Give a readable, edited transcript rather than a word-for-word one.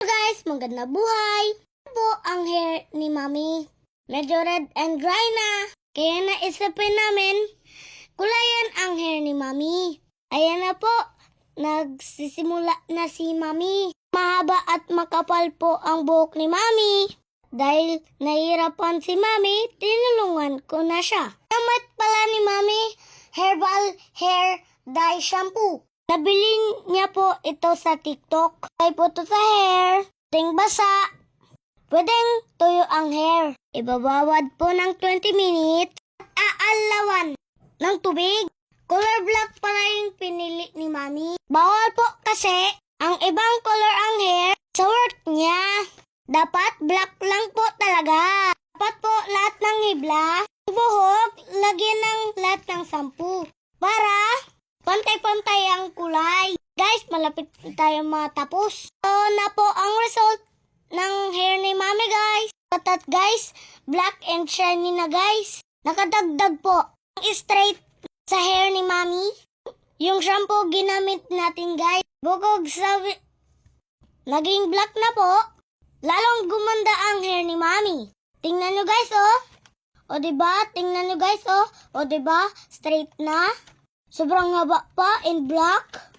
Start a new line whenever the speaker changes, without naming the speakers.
Guys, magandang buhay. Ito po ang hair ni Mami. Medyo red and dry na. Kaya naisipin namin, kulayan ang hair ni Mami. Ayan na po, nagsisimula na si Mami. Mahaba at makapal po ang buhok ni Mami. Dahil nahihirapan si Mami, tinulungan ko na siya. Gamit pala ni Mami, herbal hair dye shampoo. Nabili niya po ito sa TikTok. Ay po ito sa hair. Pwedeng basa. Pwedeng tuyo ang hair. Ibabawad po ng 20 minutes. At aalawan ng tubig. Color black pala yung pinili ni Mami. Bawal po kasi ang ibang color ang hair sa work niya. Dapat black lang po talaga. Dapat po lahat ng hibla, buhok, lagyan ng lahat ng shampoo. Para pantay-pantay ang kulay. Guys, malapit tayo matapos. So na po ang result ng hair ni Mami, guys. Patat, guys. Black and shiny na, guys. Nakadagdag po ang straight sa hair ni Mami. Yung shampoo ginamit natin, guys. Bukod sa naging black na po, lalong gumanda ang hair ni Mami. Tingnan nyo, guys, oh. O diba? Tingnan nyo, guys, oh. O diba? Straight na. Sobrang haba pa in black.